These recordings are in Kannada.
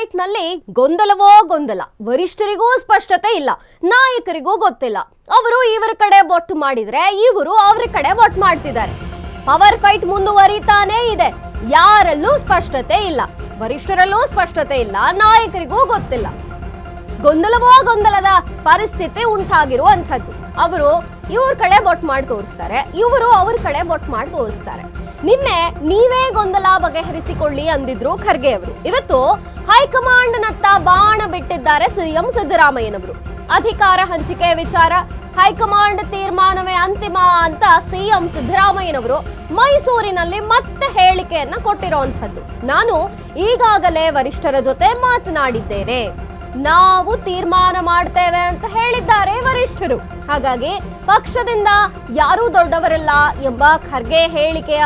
ಫೈಟ್ ನಲ್ಲಿ ಗೊಂದಲವೋ ಗೊಂದಲ. ವರಿಷ್ಠರಿಗೂ ಸ್ಪಷ್ಟತೆ ಇಲ್ಲ, ನಾಯಕರಿಗೂ ಗೊತ್ತಿಲ್ಲ. ಅವರು ಇವರ ಕಡೆ ಬೊಟ್ಟು ಮಾಡಿದ್ರೆ ಇವರು ಅವರ ಕಡೆ ಬೊಟ್ಟು ಮಾಡ್ತಿದ್ದಾರೆ. ಪವರ್ ಫೈಟ್ ಮುಂದುವರಿತಾನೇ ಇದೆ. ಯಾರಲ್ಲೂ ಸ್ಪಷ್ಟತೆ ಇಲ್ಲ, ವರಿಷ್ಠರಲ್ಲೂ ಸ್ಪಷ್ಟತೆ ಇಲ್ಲ, ನಾಯಕರಿಗೂ ಗೊತ್ತಿಲ್ಲ. ಗೊಂದಲವೋ ಗೊಂದಲದ ಪರಿಸ್ಥಿತಿ ಉಂಟಾಗಿರುವಂಥದ್ದು. ಅವರು ಇವ್ರ ಕಡೆ ಬೊಟ್ಟು ಮಾಡಿ ತೋರಿಸ್ತಾರೆ, ಇವರು ಅವ್ರ ಕಡೆ ಬೊಟ್ಟು ಮಾಡಿ ತೋರಿಸ್ತಾರೆ. ನಿನ್ನೆ ನೀವೇ ಗೊಂದಲ ಬಗೆಹರಿಸಿಕೊಳ್ಳಿ ಅಂದಿದ್ರು ಖರ್ಗೆ ಅವರು. ಇವತ್ತು ಹೈಕಮಾಂಡ್ ನತ್ತ ಬಾಣ ಬಿಟ್ಟಿದ್ದಾರೆ ಸಿಎಂ ಸಿದ್ದರಾಮಯ್ಯನವರು. ಅಧಿಕಾರ ಹಂಚಿಕೆ ವಿಚಾರ ಹೈಕಮಾಂಡ್ ತೀರ್ಮಾನವೇ ಅಂತಿಮ ಅಂತ ಸಿಎಂ ಸಿದ್ದರಾಮಯ್ಯನವರು ಮೈಸೂರಿನಲ್ಲಿ ಮತ್ತೆ ಹೇಳಿಕೆಯನ್ನ ಕೊಟ್ಟಿರುವಂತದ್ದು. ನಾನು ಈಗಾಗಲೇ ವರಿಷ್ಠರ ಜೊತೆ ಮಾತನಾಡಿದ್ದೇನೆ, ನಾವು ತೀರ್ಮಾನ ಮಾಡ್ತೇವೆ ಅಂತ ಹೇಳಿದ್ದಾರೆ ವರಿಷ್ಠರು. ಹಾಗಾಗಿ ಪಕ್ಷದಿಂದ ಯಾರೂ ದೊಡ್ಡವರಲ್ಲ ಎಂಬ ಖರ್ಗೆ ಹೇಳಿಕೆಯ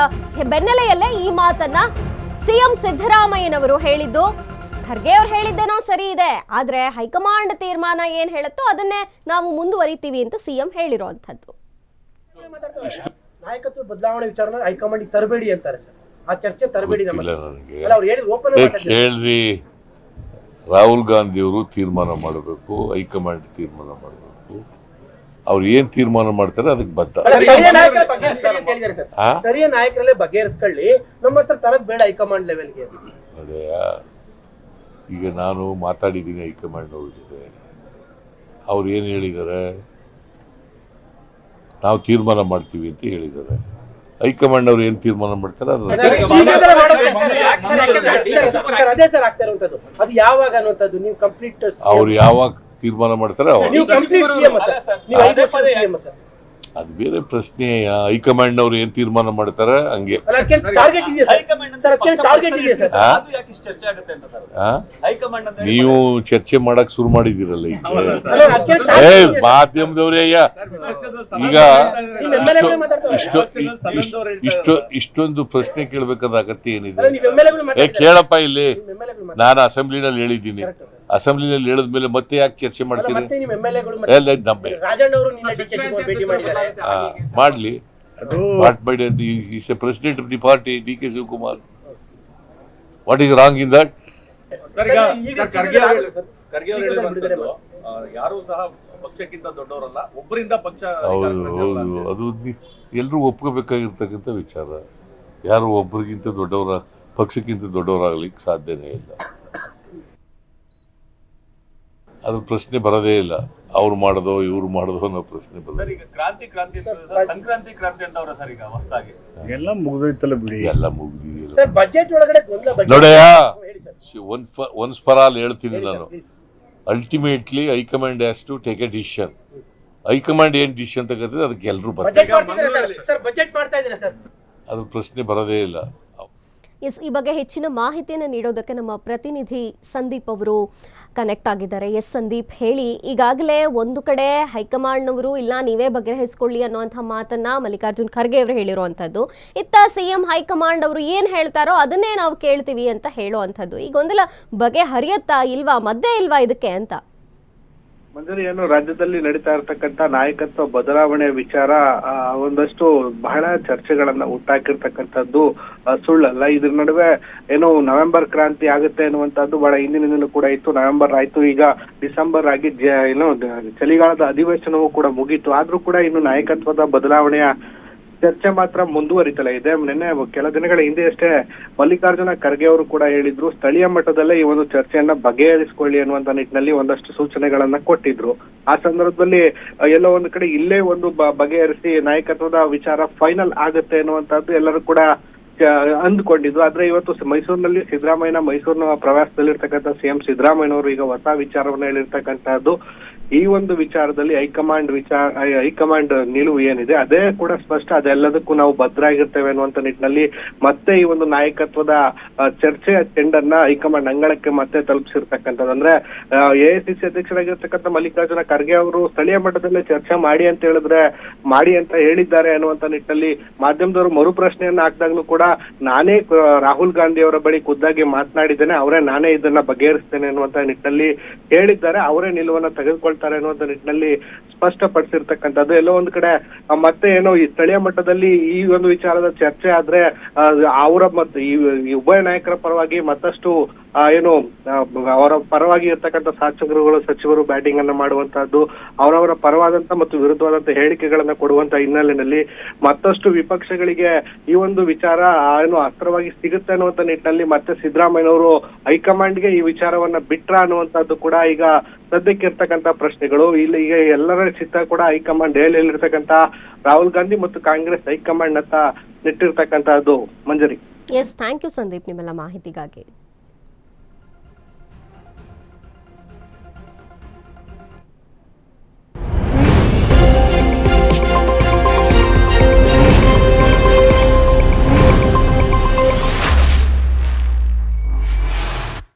ಬೆನ್ನಲೆಯಲ್ಲೇ ಈ ಮಾತನ್ನ ಸಿಎಂ ಸಿದ್ದರಾಮಯ್ಯನವರು ಹೇಳಿದ್ದು. ಖರ್ಗೆ ಅವ್ರು ಹೇಳಿದ್ದೇನೋ ಸರಿ ಇದೆ, ಆದ್ರೆ ಹೈಕಮಾಂಡ್ ತೀರ್ಮಾನ ಏನ್ ಹೇಳುತ್ತೋ ಅದನ್ನೇ ನಾವು ಮುಂದುವರಿತೀವಿ ಅಂತ ಸಿಎಂ ಹೇಳಿರುವಂತದ್ದು. ನಾಯಕತ್ವ ಬದಲಾವಣೆ ವಿಚಾರನ ಹೈಕಮಾಂಡ್ ತರಬೇಡಿ ಅಂತಾರೆ ಸರ್. ಆ ಚರ್ಚೆ ತರಬೇಡಿ ಹೇಳ್ರಿ. ರಾಹುಲ್ ಗಾಂಧಿ ಅವರು ತೀರ್ಮಾನ ಮಾಡಬೇಕು, ಹೈಕಮಾಂಡ್ ತೀರ್ಮಾನ ಮಾಡಬೇಕು. ಅವ್ರು ಏನ್ ತೀರ್ಮಾನ ಮಾಡ್ತಾರೆ ಅದಕ್ಕೆ ಬದ್ಧ. ಸ್ಥಳೀಯ ನಾಯಕರಲ್ಲೇ ಬಗೆಹರಿಸ್ಕೊಳ್ಳಿ, ನಮ್ಮ ಹತ್ರ ತರದ್ ಬೇಡ ಹೈಕಮಾಂಡ್ ಲೆವೆಲ್ಗೆ. ಅದೇ ಈಗ ನಾನು ಮಾತಾಡಿದ್ದೀನಿ ಹೈಕಮಾಂಡ್ ಅವ್ರ ಜೊತೆ. ಅವ್ರು ಏನು ಹೇಳಿದ್ದಾರೆ, ನಾವು ತೀರ್ಮಾನ ಮಾಡ್ತೀವಿ ಅಂತ ಹೇಳಿದ್ದಾರೆ. ಹೈಕಮಾಂಡ್ ಅವ್ರು ಏನ್ ತೀರ್ಮಾನ ಮಾಡ್ತಾರೆ ಅದೇ ಸರ್ ಆಗ್ತಾ ಇರುವಂತದ್ದು. ಅದು ಯಾವಾಗ ಅನ್ನುವಂಥದ್ದು ನೀವು ಕಂಪ್ಲೀಟ್ ಅವ್ರು ಯಾವಾಗ ತೀರ್ಮಾನ ಮಾಡ್ತಾರೆ ಅದು ಬೇರೆ ಪ್ರಶ್ನೆ. ಹೈಕಮಾಂಡ್ ಅವ್ರು ಏನ್ ತೀರ್ಮಾನ ಮಾಡ್ತಾರೆ ಹಂಗೆ. ನೀವು ಚರ್ಚೆ ಮಾಡಕ್ ಶುರು ಮಾಡಿದಿರಲ್ಲ ಈಗ. ಮಾಧ್ಯಮದವ್ರೇ ಈಗ ಇಷ್ಟೊಂದು ಪ್ರಶ್ನೆ ಕೇಳ್ಬೇಕಾದ ಅಗತ್ಯ ಏನಿದೆ? ಕೇಳಪ್ಪ, ಇಲ್ಲಿ ನಾನು ಅಸೆಂಬ್ಲಿನಲ್ಲಿ ಹೇಳಿದ್ದೀನಿ. ಅಸೆಂಬ್ಲಿನಲ್ಲಿ ಹೇಳಿದ್ಮೇಲೆ ಮತ್ತೆ ಯಾಕೆ ಚರ್ಚೆ ಮಾಡ್ತೀನಿ? ಮಾಡ್ಲಿ, what by is a president of the party D K. Shivakumar. What is wrong in that? ಯಾರು ಸಹ ಪಕ್ಷಕ್ಕಿಂತ ದೊಡ್ಡವರಲ್ಲ, ಒಬ್ಬರಿಂದ ಪಕ್ಷ. ಹೌದು, ಅದು ಎಲ್ಲರೂ ಒಪ್ಕೋಬೇಕಾಗಿರ್ತಕ್ಕಂಥ ವಿಚಾರ. ಯಾರು ಒಬ್ಬರಿಗಿಂತ ದೊಡ್ಡವರ, ಪಕ್ಷಕ್ಕಿಂತ ದೊಡ್ಡವರಾಗ್ಲಿಕ್ಕೆ ಸಾಧ್ಯನೇ ಇಲ್ಲ. ಅದು ಪ್ರಶ್ನೆ ಬರೋದೇ ಇಲ್ಲ. ಅವ್ರು ಮಾಡೋದು ಇವ್ರು ಮಾಡೋದು ಅನ್ನೋ ಪ್ರಶ್ನೆ ಬರೋದು. ಸಂಕ್ರಾಂತಿ ಕ್ರಾಂತಿ ಅಂತ ಅವ್ರ ಸರ್ ಈಗ ಹೊಸದಾಗಿ ಎಲ್ಲ ಮುಗಿದೋಯ್ತಲ್ಲ ಬಿಡಿ, ಎಲ್ಲ ಮುಗಿದಿಲ್ಲ. ಬಜೆಟ್ ಒಳಗಡೆ ನೋಡಯ್ಯ, ಒನ್ಸ್ ಫಾರ್ ಆಲ್ ಹೇಳ್ತೀನಿ ನಾನು. Ultimately high command has to take a decision. High command ಏನ್ ಡಿಸಿಷನ್ ತಗೋತದೆ ಅದಕ್ಕೆ ಎಲ್ಲರೂ ಬರ್ತಾರೆ. ಅದು ಪ್ರಶ್ನೆ ಬರೋದೇ ಇಲ್ಲ. ಈ ಬಗ್ಗೆ ಹೆಚ್ಚಿನ ಮಾಹಿತಿಯನ್ನು ನೀಡೋದಕ್ಕೆ ನಮ್ಮ ಪ್ರತಿನಿಧಿ ಸಂದೀಪ್ ಅವರು ಕನೆಕ್ಟ್ ಆಗಿದ್ದಾರೆ. ಎಸ್ ಸಂದೀಪ್, ಹೇಳಿ. ಈಗಾಗಲೇ ಒಂದು ಕಡೆ ಹೈಕಮಾಂಡ್ನವರು ಇಲ್ಲ ನೀವೇ ಬಗೆಹರಿಸಿಕೊಳ್ಳಿ ಅನ್ನುವಂಥ ಮಾತನ್ನ ಮಲ್ಲಿಕಾರ್ಜುನ್ ಖರ್ಗೆ ಅವರು ಹೇಳಿರುವಂಥದ್ದು, ಇತ್ತ ಸಿಎಂ ಹೈಕಮಾಂಡ್ ಅವರು ಏನು ಹೇಳ್ತಾರೋ ಅದನ್ನೇ ನಾವು ಕೇಳ್ತೀವಿ ಅಂತ ಹೇಳುವಂಥದ್ದು. ಈ ಗೊಂದಲ ಬಗೆಹರಿಯತ್ತಾ ಇಲ್ವಾ, ಮಧ್ಯೆ ಇಲ್ವಾ ಇದಕ್ಕೆ ಅಂತ? ಮಂಜರಿ, ಏನು ರಾಜ್ಯದಲ್ಲಿ ನಡೀತಾ ಇರ್ತಕ್ಕಂಥ ನಾಯಕತ್ವ ಬದಲಾವಣೆ ವಿಚಾರ ಒಂದಷ್ಟು ಬಹಳ ಚರ್ಚೆಗಳನ್ನ ಹುಟ್ಟಾಕಿರ್ತಕ್ಕಂಥದ್ದು ಸುಳ್ಳಲ್ಲ. ಇದ್ರ ನಡುವೆ ಏನು ನವೆಂಬರ್ ಕ್ರಾಂತಿ ಆಗುತ್ತೆ ಅನ್ನುವಂಥದ್ದು ಬಹಳ ಹಿಂದಿನಿಂದಲೂ ಕೂಡ ಇತ್ತು. ನವೆಂಬರ್ ಆಯ್ತು, ಈಗ ಡಿಸೆಂಬರ್ ಆಗಿ ಏನು ಚಳಿಗಾಲದ ಅಧಿವೇಶನವೂ ಕೂಡ ಮುಗೀತು. ಆದ್ರೂ ಕೂಡ ಇನ್ನು ನಾಯಕತ್ವದ ಬದಲಾವಣೆಯ ಚರ್ಚೆ ಮಾತ್ರ ಮುಂದುವರಿತಲೇ ಇದೆ. ನಿನ್ನೆ ಕೆಲ ದಿನಗಳ ಹಿಂದೆ ಅಷ್ಟೇ ಮಲ್ಲಿಕಾರ್ಜುನ ಖರ್ಗೆ ಅವರು ಕೂಡ ಹೇಳಿದ್ರು, ಸ್ಥಳೀಯ ಮಟ್ಟದಲ್ಲೇ ಈ ಒಂದು ಚರ್ಚೆಯನ್ನ ಬಗೆಹರಿಸಿಕೊಳ್ಳಿ ಅನ್ನುವಂತ ನಿಟ್ಟಿನಲ್ಲಿ ಒಂದಷ್ಟು ಸೂಚನೆಗಳನ್ನ ಕೊಟ್ಟಿದ್ರು. ಆ ಸಂದರ್ಭದಲ್ಲಿ ಎಲ್ಲೋ ಒಂದು ಕಡೆ ಇಲ್ಲೇ ಒಂದು ಬಗೆಹರಿಸಿ ನಾಯಕತ್ವದ ವಿಚಾರ ಫೈನಲ್ ಆಗುತ್ತೆ ಅನ್ನುವಂಥದ್ದು ಎಲ್ಲರೂ ಕೂಡ ಅಂದ್ಕೊಂಡಿದ್ರು. ಆದ್ರೆ ಇವತ್ತು ಮೈಸೂರಿನಲ್ಲಿ ಸಿದ್ದರಾಮಯ್ಯನ ಮೈಸೂರಿನ ಪ್ರವಾಸದಲ್ಲಿರ್ತಕ್ಕಂಥ ಸಿಎಂ ಸಿದ್ದರಾಮಯ್ಯನವರು ಈಗ ಹೊಸ ವಿಚಾರವನ್ನ ಹೇಳಿರ್ತಕ್ಕಂಥದ್ದು. ಈ ಒಂದು ವಿಚಾರದಲ್ಲಿ ಹೈಕಮಾಂಡ್ ನಿಲುವು ಏನಿದೆ ಅದೇ ಕೂಡ ಸ್ಪಷ್ಟ. ಅದೆಲ್ಲದಕ್ಕೂ ನಾವು ಭದ್ರಾಗಿರ್ತೇವೆ ಅನ್ನುವಂತ ನಿಟ್ಟಿನಲ್ಲಿ ಮತ್ತೆ ಈ ಒಂದು ನಾಯಕತ್ವದ ಚರ್ಚೆಯ ಚೆಂಡನ್ನ ಹೈಕಮಾಂಡ್ ಅಂಗಳಕ್ಕೆ ಮತ್ತೆ ತಲುಪಿಸಿರ್ತಕ್ಕಂಥದ್ದು. ಅಂದ್ರೆ ಎಐಸಿಸಿ ಅಧ್ಯಕ್ಷರಾಗಿರ್ತಕ್ಕಂಥ ಮಲ್ಲಿಕಾರ್ಜುನ ಖರ್ಗೆ ಅವರು ಸ್ಥಳೀಯ ಮಟ್ಟದಲ್ಲೇ ಚರ್ಚೆ ಮಾಡಿ ಅಂತ ಹೇಳಿದ್ರೆ ಮಾಡಿ ಅಂತ ಹೇಳಿದ್ದಾರೆ ಅನ್ನುವಂತ ನಿಟ್ಟಿನಲ್ಲಿ ಮಾಧ್ಯಮದವರು ಮರು ಪ್ರಶ್ನೆಯನ್ನ ಹಾಕಿದಾಗ್ಲೂ ಕೂಡ ನಾನೇ ರಾಹುಲ್ ಗಾಂಧಿ ಅವರ ಬಳಿ ಖುದ್ದಾಗಿ ಮಾತನಾಡಿದ್ದೇನೆ, ನಾನೇ ಇದನ್ನ ಬಗೆಹರಿಸ್ತೇನೆ ಅನ್ನುವಂತ ನಿಟ್ಟಿನಲ್ಲಿ ಹೇಳಿದ್ದಾರೆ. ಅವರೇ ನಿಲುವನ್ನ ತೆಗೆದುಕೊಳ್ತಾರೆ ಅನ್ನುವಂತ ನಿಟ್ಟಿನಲ್ಲಿ ಸ್ಪಷ್ಟಪಡಿಸಿರ್ತಕ್ಕಂಥದ್ದು. ಎಲ್ಲೋ ಒಂದು ಕಡೆ ಮತ್ತೆ ಏನೋ ಈ ಸ್ಥಳೀಯ ಮಟ್ಟದಲ್ಲಿ ಈ ಒಂದು ವಿಚಾರದ ಚರ್ಚೆ ಆದ್ರೆ ಅವರ ಮತ್ತು ಈ ಉಭಯ ನಾಯಕರ ಪರವಾಗಿ ಮತ್ತಷ್ಟು ಏನು ಅವರ ಪರವಾಗಿ ಇರ್ತಕ್ಕಂಥ ಶಾಸಕರುಗಳು ಸಚಿವರು ಬ್ಯಾಟಿಂಗ್ ಅನ್ನ ಮಾಡುವಂತಹದ್ದು, ಅವರವರ ಪರವಾದಂತ ಮತ್ತು ವಿರುದ್ಧವಾದಂತ ಹೇಳಿಕೆಗಳನ್ನ ಕೊಡುವಂತ ಹಿನ್ನೆಲೆಯಲ್ಲಿ ಮತ್ತಷ್ಟು ವಿಪಕ್ಷಗಳಿಗೆ ಈ ಒಂದು ವಿಚಾರ ಏನು ಅಸ್ತ್ರವಾಗಿ ಸಿಗುತ್ತೆ ಅನ್ನುವಂತ ನಿಟ್ಟಿನಲ್ಲಿ ಮತ್ತೆ ಸಿದ್ದರಾಮಯ್ಯನವರು ಹೈಕಮಾಂಡ್ಗೆ ಈ ವಿಚಾರವನ್ನ ಬಿಟ್ರ ಅನ್ನುವಂಥದ್ದು ಕೂಡ ಈಗ ಸದ್ಯಕ್ಕೆ ಇರ್ತಕ್ಕಂಥ ಪ್ರಶ್ನೆಗಳು. ಇಲ್ಲಿ ಈಗ ಎಲ್ಲರ ಚಿತ್ತ ಕೂಡ ಹೈಕಮಾಂಡ್ ದೆಹಲಿಯಲ್ಲಿರ್ತಕ್ಕಂಥ ರಾಹುಲ್ ಗಾಂಧಿ ಮತ್ತು ಕಾಂಗ್ರೆಸ್ ಹೈಕಮಾಂಡ್ ನತ್ತ ನೆಟ್ಟಿರ್ತಕ್ಕಂಥದ್ದು. Manjari. Yes, thank you Sandeep ನಿಮ್ಮೆಲ್ಲ ಮಾಹಿತಿಗಾಗಿ.